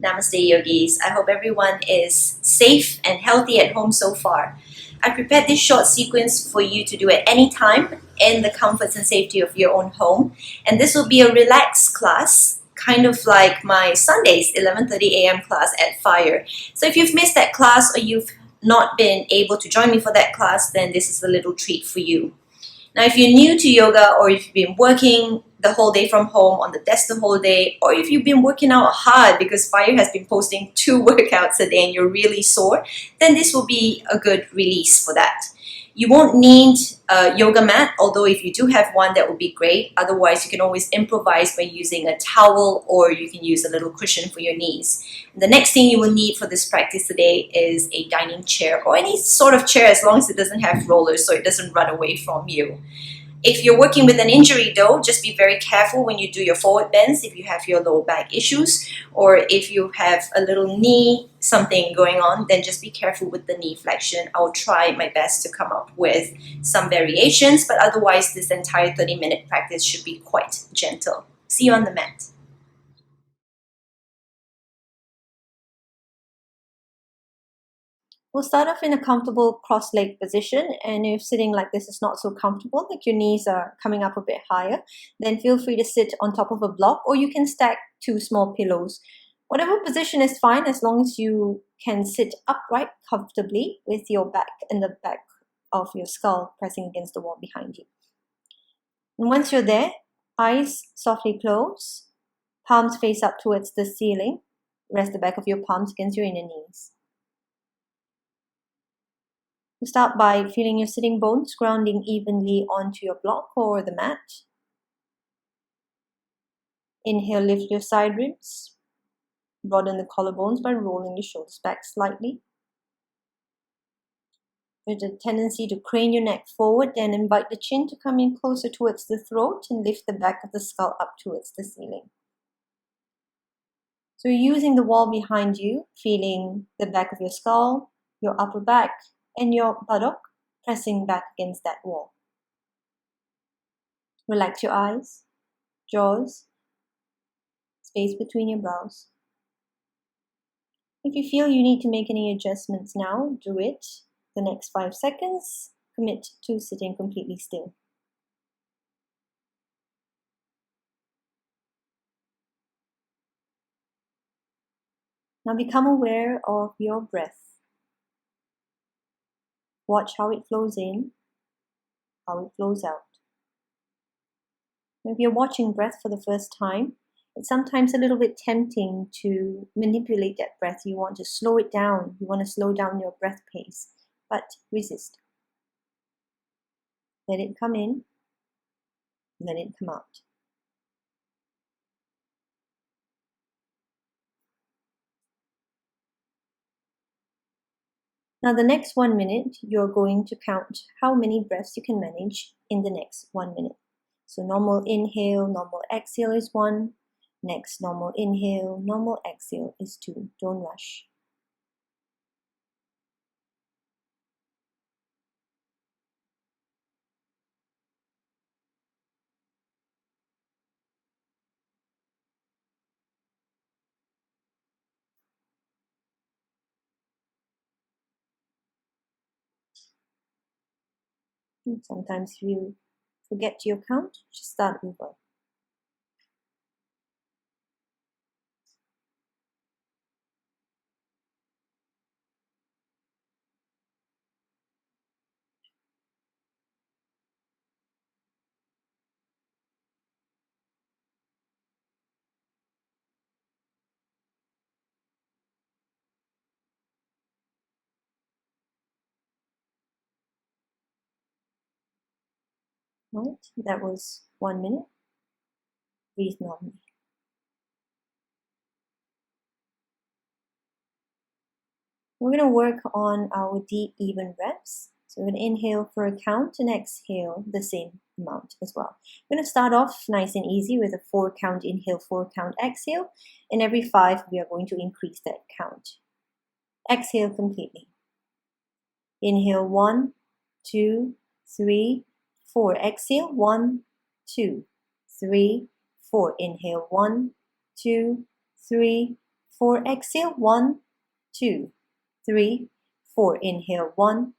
Namaste Yogis. I hope everyone is safe and healthy at home so far. I prepared this short sequence for you to do at any time in the comforts and safety of your own home. And this will be a relaxed class, kind of like my Sundays 11:30 a.m. class at Fire. So if you've missed that class or you've not been able to join me for that class, then this is a little treat for you. Now, if you're new to yoga, or if you've been working the whole day from home on the desk the whole day, or if you've been working out hard because Fire has been posting 2 workouts a day and you're really sore, then this will be a good release for that. You won't need a yoga mat, although if you do have one, that would be great. Otherwise, you can always improvise by using a towel, or you can use a little cushion for your knees. The next thing you will need for this practice today is a dining chair, or any sort of chair as long as it doesn't have rollers so it doesn't run away from you. If you're working with an injury though, just be very careful when you do your forward bends if you have your lower back issues, or if you have a little knee something going on, then just be careful with the knee flexion. I'll try my best to come up with some variations, but otherwise this entire 30-minute practice should be quite gentle. See you on the mat. We'll start off in a comfortable cross-leg position, and if sitting like this is not so comfortable, like your knees are coming up a bit higher, then feel free to sit on top of a block, or you can stack 2 small pillows. Whatever position is fine as long as you can sit upright comfortably with your back and the back of your skull pressing against the wall behind you. And once you're there, eyes softly close, palms face up towards the ceiling, rest the back of your palms against your inner knees. You start by feeling your sitting bones grounding evenly onto your block or the mat. Inhale, lift your side ribs. Broaden the collarbones by rolling your shoulders back slightly. There's a tendency to crane your neck forward, then invite the chin to come in closer towards the throat and lift the back of the skull up towards the ceiling. So you're using the wall behind you, feeling the back of your skull, your upper back, and your buttock pressing back against that wall. Relax your eyes, jaws, space between your brows. If you feel you need to make any adjustments now, do it. The next 5 seconds, commit to sitting completely still. Now become aware of your breath. Watch how it flows in, how it flows out. If you're watching breath for the first time, it's sometimes a little bit tempting to manipulate that breath. You want to slow it down. You want to slow down your breath pace, but resist. Let it come in, let it come out. Now the next 1 minute, you're going to count how many breaths you can manage in the next 1 minute. So normal inhale, normal exhale is 1. Next, normal inhale, normal exhale is 2. Don't rush. Sometimes if you forget your count, just start over. Right, that was 1 minute. Breathe normally. We're going to work on our deep, even breaths. So we're going to inhale for a count and exhale the same amount as well. We're going to start off nice and easy with a 4 count inhale, 4 count exhale. And every 5, we are going to increase that count. Exhale completely. Inhale 1, 2, 3, 4. Exhale 1, 2, 3, 4. Inhale 1, 2, 3, 4. Exhale, 1, 2, 3, 4. Inhale, 1,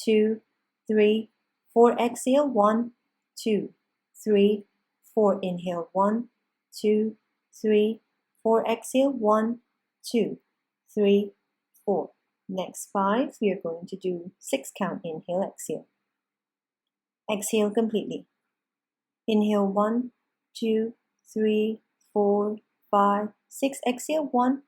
2, 3, 4. Exhale, 1, 2, 3, 4. Inhale, 1, 2, 3, 4. Exhale, 1, 2, 3, 4. Next 5, we are going to do 6 count. Inhale, exhale. Exhale completely. Inhale, 1, 2, 3, 4, 5, 6. Exhale, 1,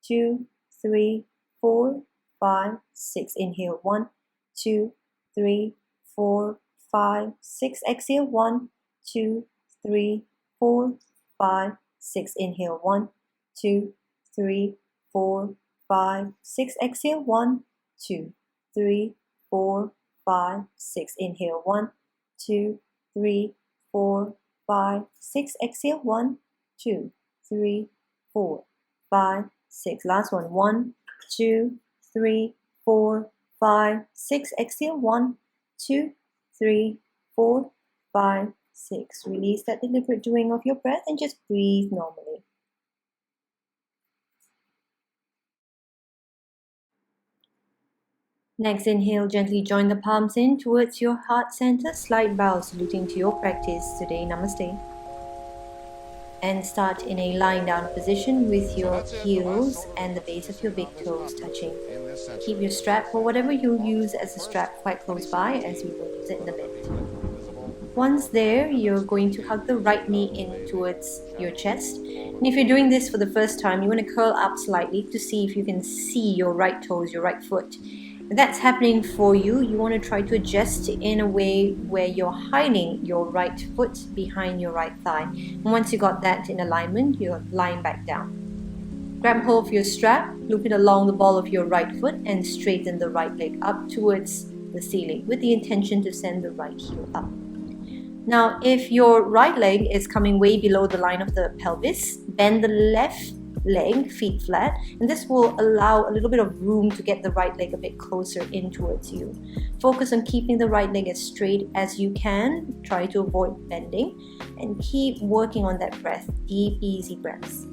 2, 3, 4, 5, 6. Inhale, 1, 2, 3, 4, 5, 6. Exhale, 1, 2, 3, 4, 5, 6. Inhale, 1, 2, 3, 4, 5, 6. Exhale, 1, 2, 3, 4, 5, 6. Inhale, 1, 2, 3, 4, 5, 6. Exhale, 1, 2, 3, 4, 5, 6. Last one. 1, 2, 3, 4, 5, 6. Exhale, 1, 2, 3, 4, 5, 6. Release that deliberate doing of your breath and just breathe normally. Next, inhale, gently join the palms in towards your heart center. Slight bow, saluting to your practice today. Namaste. And start in a lying down position with your heels and the base of your big toes touching. Keep your strap or whatever you use as a strap quite close by, as we will use it in a bit. Once there, you're going to hug the right knee in towards your chest. And if you're doing this for the first time, you want to curl up slightly to see if you can see your right toes, your right foot. If that's happening for you, you want to try to adjust in a way where you're hiding your right foot behind your right thigh. And once you got that in alignment, you're lying back down. Grab hold of your strap, loop it along the ball of your right foot, and straighten the right leg up towards the ceiling with the intention to send the right heel up. Now, if your right leg is coming way below the line of the pelvis, bend the left leg, feet flat, and this will allow a little bit of room to get the right leg a bit closer in towards you. Focus on keeping the right leg as straight as you can. Try to avoid bending and keep working on that breath. Deep, easy breaths.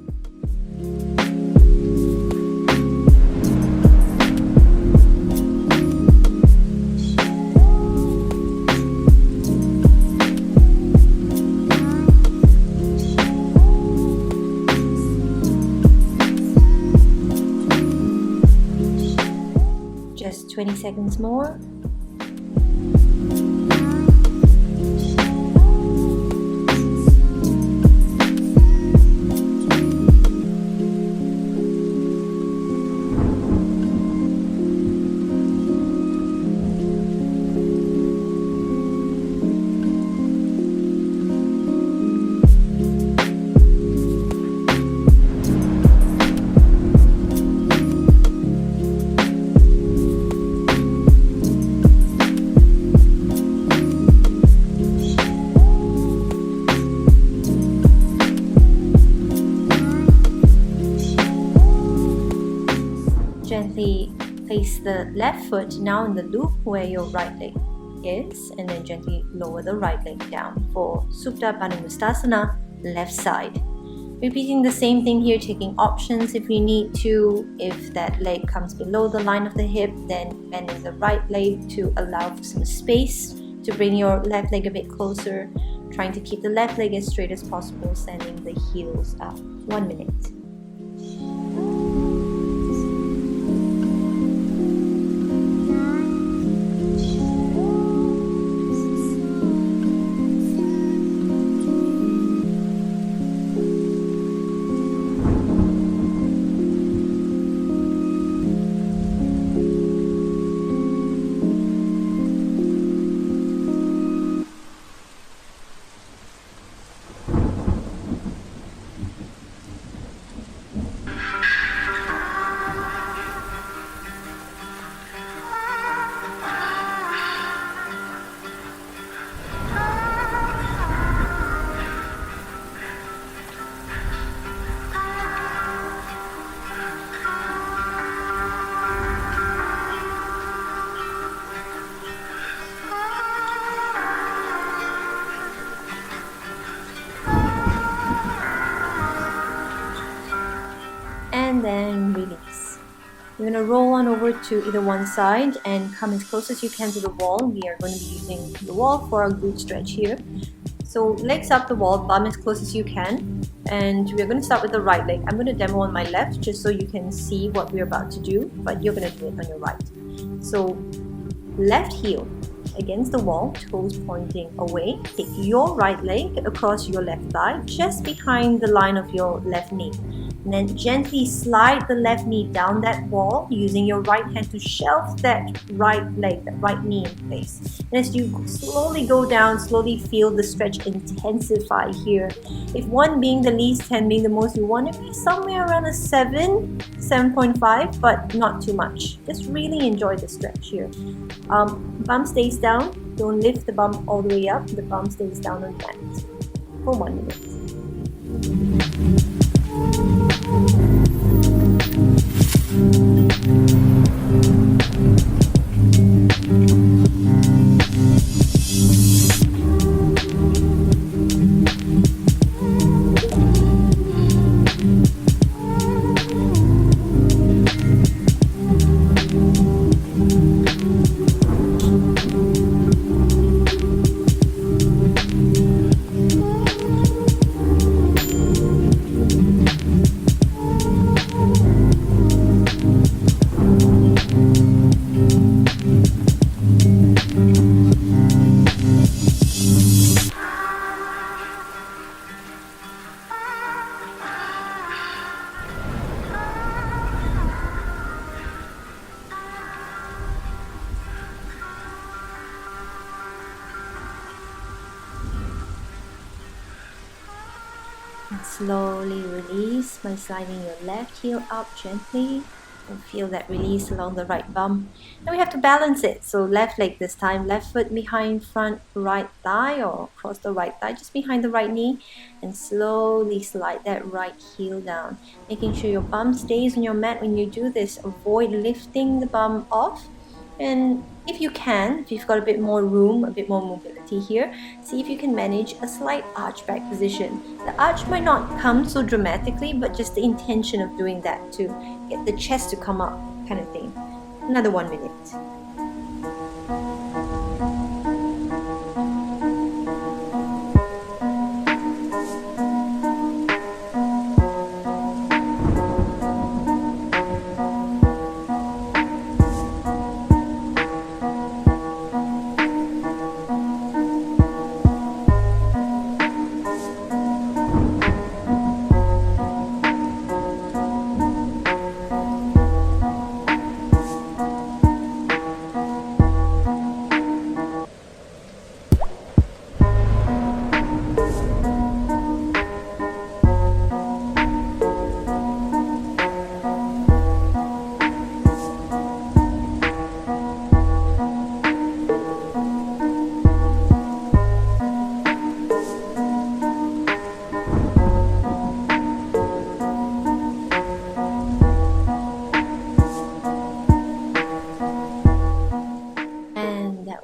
Just 20 seconds more. Gently place the left foot now in the loop where your right leg is, and then gently lower the right leg down for Supta Panumustasana, left side. Repeating the same thing here, taking options if you need to. If that leg comes below the line of the hip, then bending the right leg to allow for some space to bring your left leg a bit closer. Trying to keep the left leg as straight as possible, sending the heels up. 1 minute. release. You're going to roll on over to either one side and come as close as you can to the wall. We are going to be using the wall for our glute stretch here. So legs up the wall, bum as close as you can. And we're going to start with the right leg. I'm going to demo on my left just so you can see what we're about to do, but you're going to do it on your right. So left heel against the wall, toes pointing away. Take your right leg across your left thigh, just behind the line of your left knee. And then gently slide the left knee down that wall using your right hand to shelf that right leg, that right knee in place. And as you slowly go down, slowly feel the stretch intensify here. If 1 being the least, 10 being the most, you want to be somewhere around a 7.5, but not too much. Just really enjoy the stretch here. Bum stays down. Don't lift the bum all the way up. The bum stays down on the mat for 1 minute. And slowly release by sliding your left heel up gently and feel that release along the right bum. And we have to balance it. So left leg this time, left foot behind front right thigh or across the right thigh, just behind the right knee, and slowly slide that right heel down, making sure your bum stays on your mat when you do this. Avoid lifting the bum off. And if you can, if you've got a bit more room, a bit more mobility here, see if you can manage a slight arch back position. The arch might not come so dramatically, but just the intention of doing that to get the chest to come up kind of thing. Another 1 minute.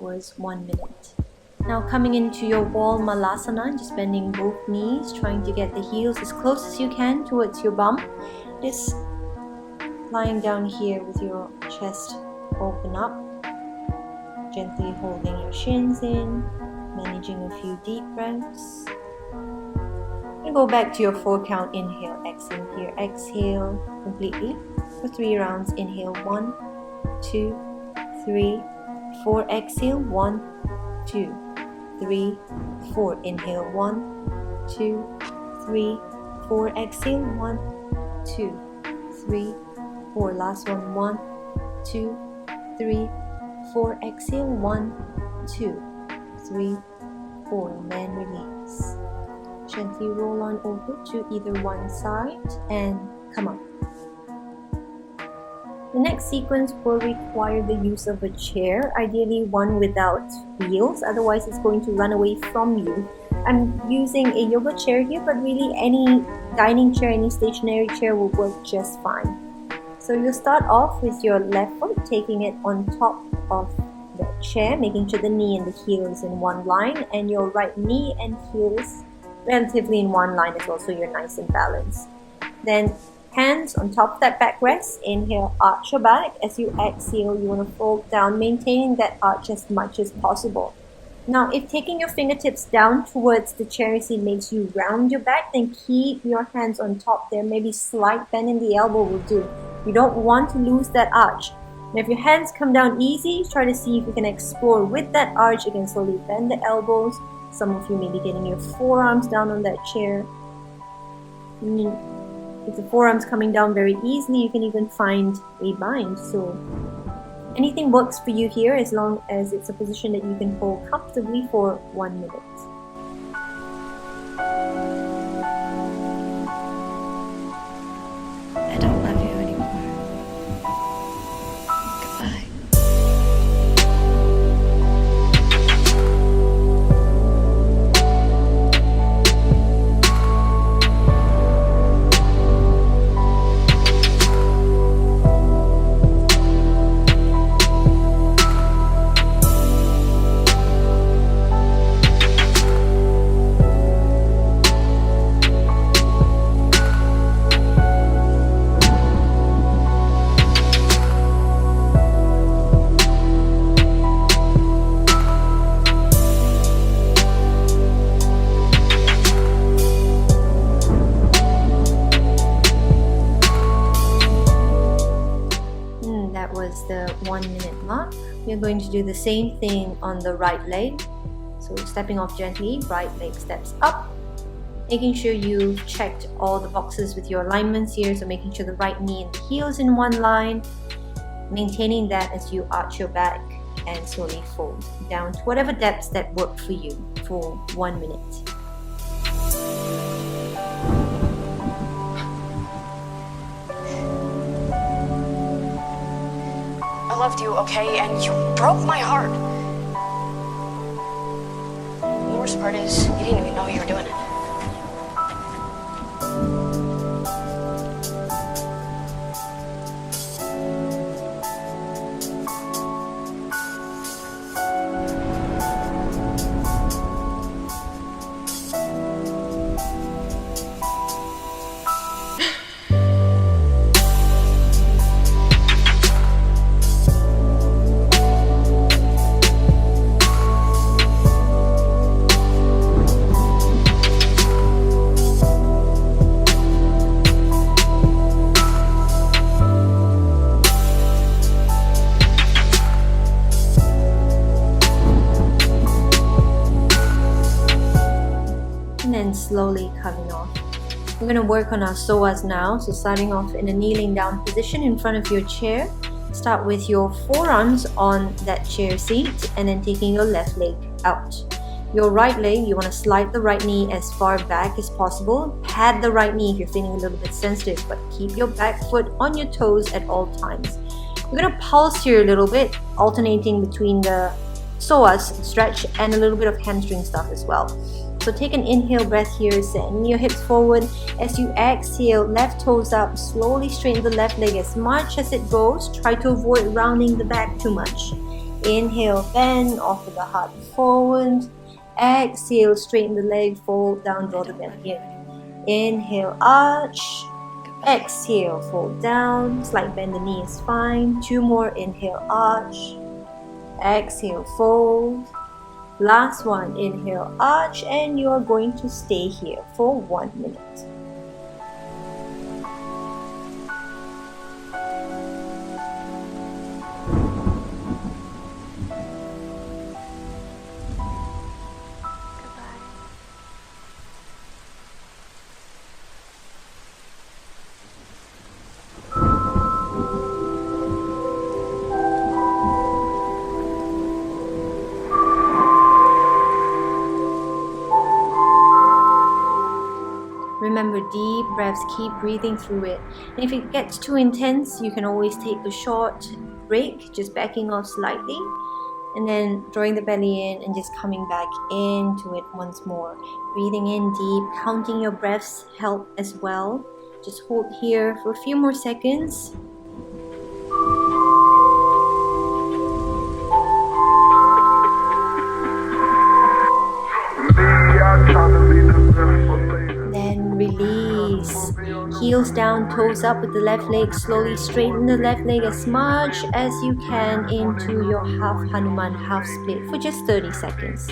Was 1 minute. Now coming into your wall malasana, just bending both knees, trying to get the heels as close as you can towards your bum. Just lying down here with your chest open up, gently holding your shins in, managing a few deep breaths. And go back to your 4 count inhale, exhale here. Exhale completely for 3 rounds. Inhale 1, 2, 3, 4. Exhale 1, 2, 3, 4. Inhale 1, 2, 3, 4. Exhale 1, 2, 3, 4. Last one. 1, 2, 3, 4. Exhale 1, 2, 3, 4. And then release. Gently roll on over to either one side and come up. The next sequence will require the use of a chair, ideally one without wheels, otherwise it's going to run away from you. I'm using a yoga chair here, but really any dining chair, any stationary chair will work just fine. So you'll start off with your left foot, taking it on top of the chair, making sure the knee and the heel is in one line, and your right knee and heel is relatively in one line as well, so you're nice and balanced. Then Hands on top of that backrest. Inhale, arch your back. As you exhale, you want to fold down, maintaining that arch as much as possible. Now, if taking your fingertips down towards the chair seat makes you round your back, then keep your hands on top there. Maybe slight bend in the elbow will do. You don't want to lose that arch. Now, if your hands come down easy, try to see if you can explore with that arch. You can slowly bend the elbows. Some of you may be getting your forearms down on that chair. If the forearm's coming down very easily, you can even find a bind. So anything works for you here as long as it's a position that you can hold comfortably for 1 minute. I don't love you anymore. Goodbye. That was the 1 minute mark. We're going to do the same thing on the right leg. So stepping off gently, right leg steps up. Making sure you've checked all the boxes with your alignments here. So making sure the right knee and the heel is in one line. Maintaining that as you arch your back and slowly fold down to whatever depths that work for you for 1 minute. I loved you, okay? And you broke my heart. The worst part is, you didn't even know you were doing it. Slowly coming off. We're going to work on our psoas now. So starting off in a kneeling down position in front of your chair. Start with your forearms on that chair seat and then taking your left leg out. Your right leg, you want to slide the right knee as far back as possible. Pad the right knee if you're feeling a little bit sensitive, but keep your back foot on your toes at all times. We're going to pulse here a little bit, alternating between the psoas stretch and a little bit of hamstring stuff as well. So take an inhale breath here, sending your hips forward. As you exhale, left toes up, slowly straighten the left leg as much as it goes. Try to avoid rounding the back too much. Inhale, bend, offer the heart forward. Exhale, straighten the leg, fold down, draw the belly in. Inhale, arch. Exhale, fold down. Slight bend the knee is fine. 2 more, inhale, arch. Exhale, fold. Last one, inhale, arch, and you're going to stay here for 1 minute. Remember, deep breaths, keep breathing through it. And if it gets too intense, you can always take a short break, just backing off slightly, and then drawing the belly in and just coming back into it once more. Breathing in deep, counting your breaths help as well. Just hold here for a few more seconds. Then release. Heels down, toes up with the left leg. Slowly straighten the left leg as much as you can into your half Hanuman, half split for just 30 seconds.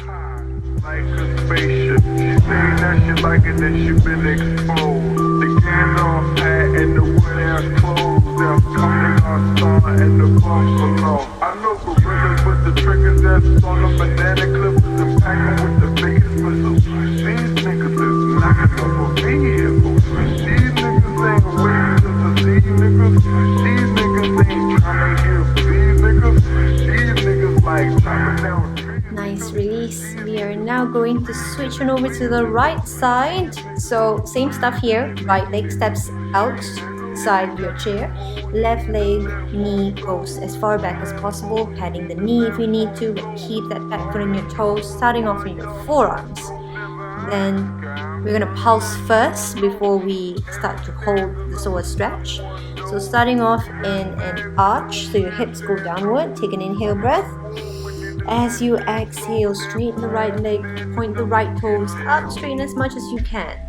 Like a spaceship, she saying that she like it, that she been exposed. The candle hat and the wood ass clothes, they're coming outside and the bumps below. I know gorillas with the triggers that's on the banana clippers and packing with the biggest missiles. These niggas is knocking over vehicles. These niggas ain't ready to see niggas. These niggas ain't trying to hear these niggas. These niggas like chopping down trees. Nice release. We are now going to switch on over to the right side. So same stuff here. Right leg steps outside your chair. Left leg, knee goes as far back as possible, patting the knee if you need to, but keep that back foot on your toes, starting off with your forearms. Then we're going to pulse first before we start to hold the psoas stretch. So starting off in an arch, so your hips go downward. Take an inhale breath. As you exhale, straighten the right leg, point the right toes up, straighten as much as you can.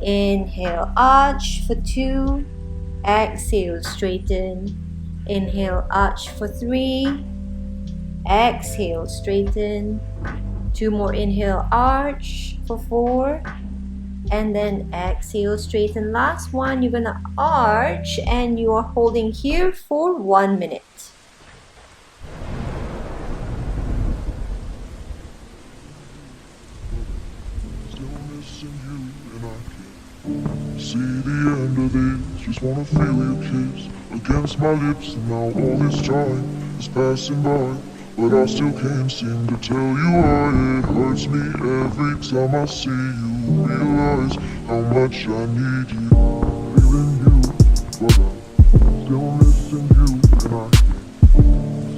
Inhale, arch for 2. Exhale, straighten. Inhale, arch for 3. Exhale, straighten. 2 more, inhale, arch for 4. And then exhale, straighten. Last one, you're gonna arch and you are holding here for 1 minute. See the end of this, just wanna feel your kiss against my lips, and now all this time is passing by, but I still can't seem to tell you why. It hurts me every time I see you, realize how much I need you. Feeling you, but I'm still missing you, and I can't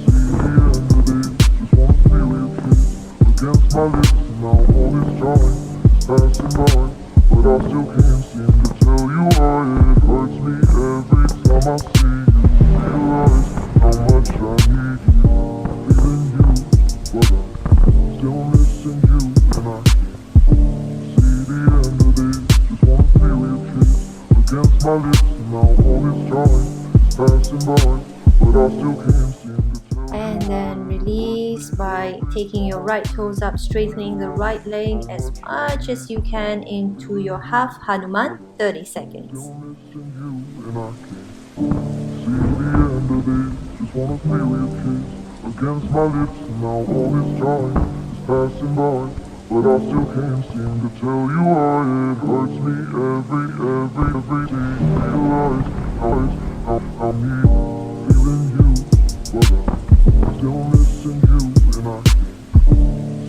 see the end of this, just wanna feel your kiss against my lips, and now all this time is passing by, but I still can't seem to tell you why. It hurts me every time I see you, realize how much I need you. Feeling you, but I'm still missing you, and I can't see the end of this, just wanna feel your kiss against my lips, and now all this time is passing by, but I still can't seem to tell you. And then release by taking your right toes up, straightening the right leg as much as you can into your half Hanuman, 30 seconds. Just wanna feel your kiss against my lips, and now all this time is passing by, but I still can't seem to tell you why. It hurts me every day. Realize how I'm here, feeling you, but I'm still missing you, and I can't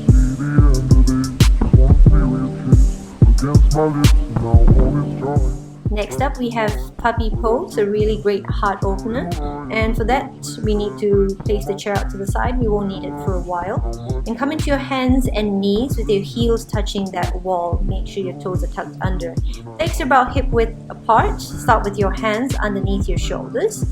see the end of this. Just wanna feel your kiss against my lips, and now all this time. Next up, we have puppy pose, a really great heart opener. And for that, we need to place the chair out to the side. We won't need it for a while. And come into your hands and knees with your heels touching that wall. Make sure your toes are tucked under. Legs are about hip width apart. Start with your hands underneath your shoulders.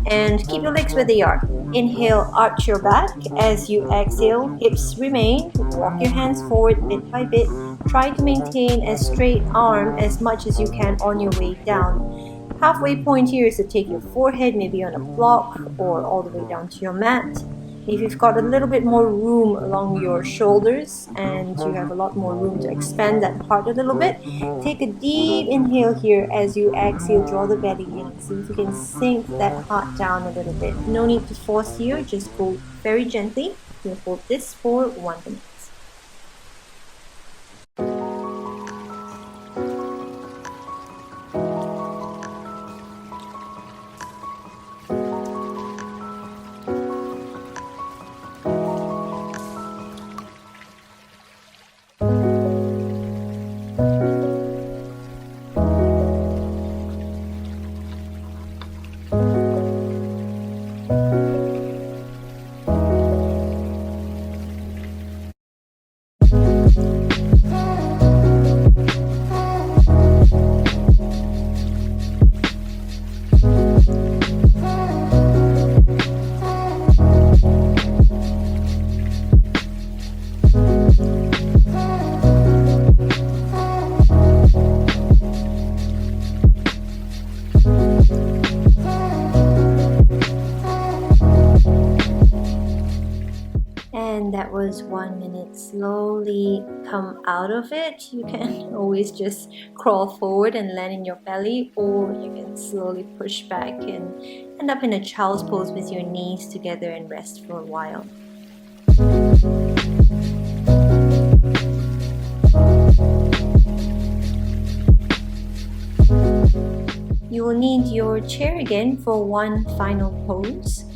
And keep your legs where they are. Inhale, arch your back. As you exhale, hips remain. Walk your hands forward bit by bit. Try to maintain a straight arm as much as you can on your way down. Halfway point here is to take your forehead maybe on a block or all the way down to your mat. If you've got a little bit more room along your shoulders and you have a lot more room to expand that part a little bit, take a deep inhale here. As you exhale, draw the belly in. See if you can sink that heart down a little bit. No need to force here, just go very gently. You'll hold this for 1 minute. That was 1 minute. Slowly come out of it. You can always just crawl forward and land in your belly, or you can slowly push back and end up in a child's pose with your knees together and rest for a while. You will need your chair again for one final pose.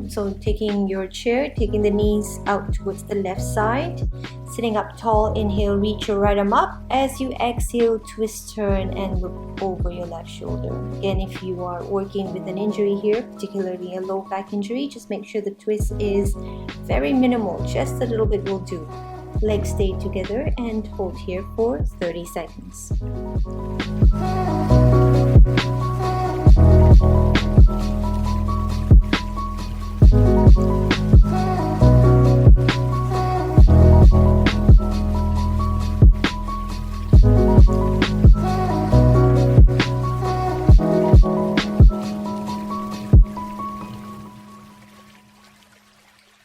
So taking your chair, taking the knees out towards the left side, sitting up tall, inhale, reach your right arm up. As you exhale, twist, turn, and look over your left shoulder. Again, if you are working with an injury here, particularly a low back injury, just make sure the twist is very minimal, just a little bit will do. Legs stay together and hold here for 30 seconds.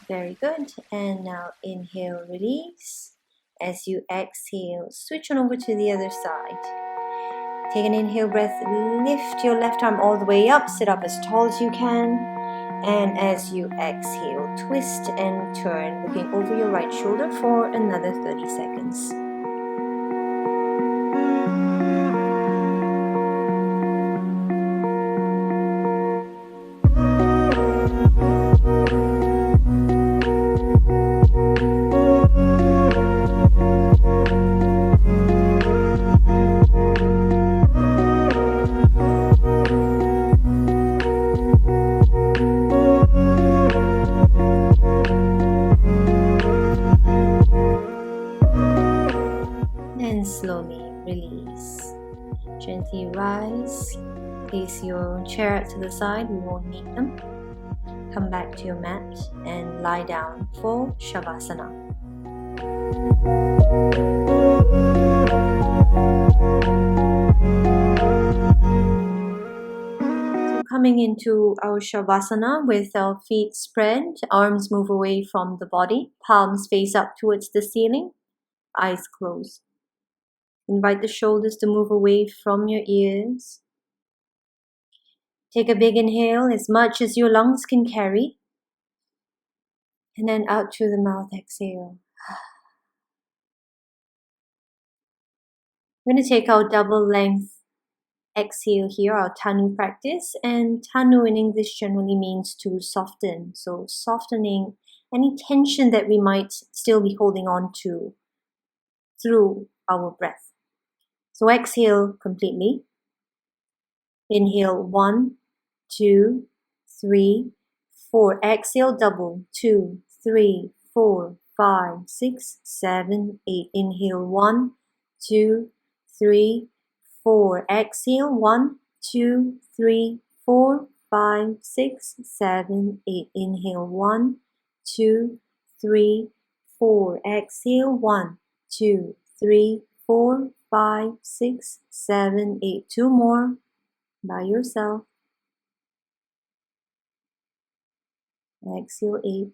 Very good. And now inhale, release. As you exhale, switch on over to the other side. Take an inhale breath, lift your left arm all the way up, sit up as tall as you can. And as you exhale, twist and turn, looking over your right shoulder for another 30 seconds. And slowly release. Gently rise. Place your chair out to the side, we won't need them. Come back to your mat and lie down for Shavasana. So coming into our Shavasana with our feet spread, arms move away from the body, palms face up towards the ceiling, eyes closed. Invite the shoulders to move away from your ears. Take a big inhale, as much as your lungs can carry. And then out through the mouth, exhale. We're going to take our double length exhale here, our Tanu practice. And Tanu in English generally means to soften. So softening any tension that we might still be holding on to through our breath. So exhale completely. Inhale 1, 2, 3, 4. Exhale double 2, 3, 4, 5, 6, 7, 8. Inhale 1, 2, 3, 4. Exhale 1, 2, 3, 4, 5, 6, 7, 8. Inhale 1, 2, 3, 4. Exhale 1, 2, 3, 4, 5, 6, 7, 8. 2 more by yourself. Exhale 8.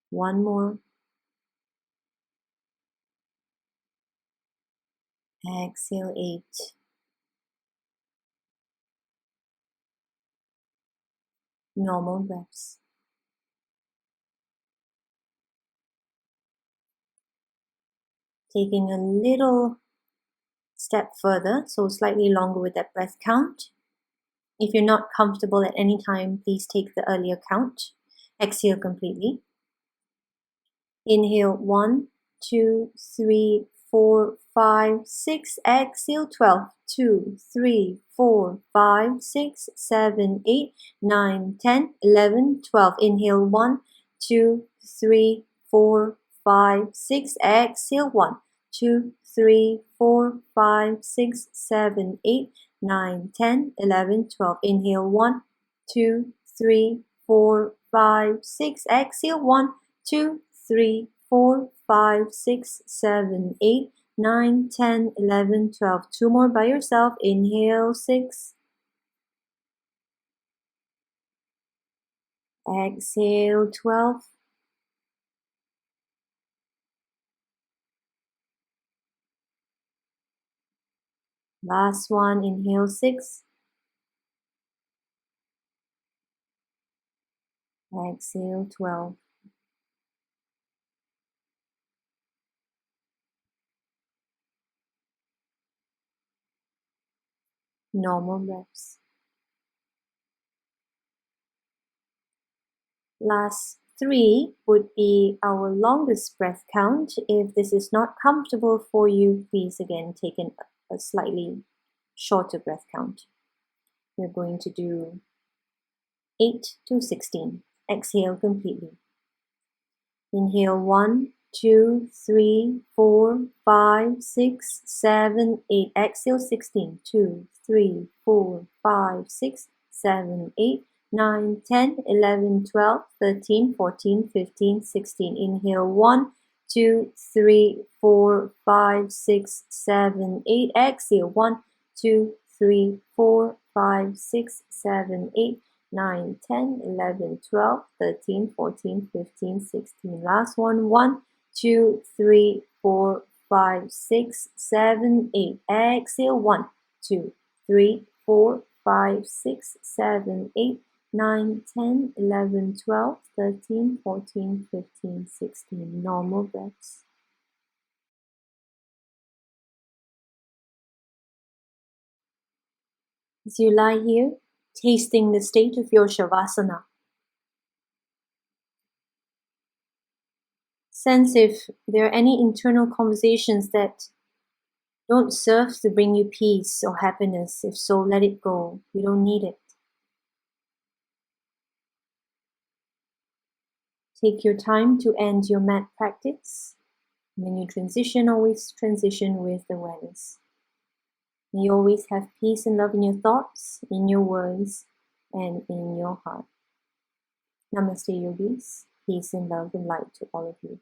One more. Exhale 8. Normal breaths. Taking a little step further, so slightly longer with that breath count. If you're not comfortable at any time, please take the earlier count. Exhale completely. Inhale 1, 2, 3, 4, 5, 6. Exhale 12. 2, 3, 4, 5, 6, 7, 8, 9, 10, 11, 12. Inhale 1, 2, 3, 4, 5, 6. Exhale 1, 2, 3, 4, 5, 6, 7, 8, 9, 10, 11, 12. Inhale 1, 2, 3, 4, 5, 6. Exhale 1, 2, 3, 4, 5, 6, 7, 8, 9, 10, 11, 12. 2 more by yourself. Inhale 6. Exhale, 12. Last one, inhale, 6. Exhale, 12. Normal breaths. Last 3 would be our longest breath count. If this is not comfortable for you, please again take a slightly shorter breath count. We're going to do 8 to 16. Exhale completely. Inhale 1, 2, 3, 4, 5, 6, 7, 8. Exhale 16. 2, 3, 4, 5, 6, 7, 8, 9, 10, 11, 12, 13, 14, 15, 16. Inhale 1, 2, 3, 4, 5, 6, 7, 8. Exhale 1, 2, 3, 4, 5, 6, 7, 8. 9, 10, 11, 12, 13, 14, 15, 16. Last one. 1, 2, 3, 4, 5, 6, 7, 8. Exhale. 1, 2, 3, 4, 5, 6, 7, 8, 9, 10, 11, 12, 13, 14, 15, 16. Normal breaths. As you lie here, tasting the state of your Shavasana, sense if there are any internal conversations that don't serve to bring you peace or happiness. If so, let it go. You don't need it. Take your time to end your mat practice. When you transition, always transition with awareness. May you always have peace and love in your thoughts, in your words, and in your heart. Namaste, yogis. Peace and love and light to all of you.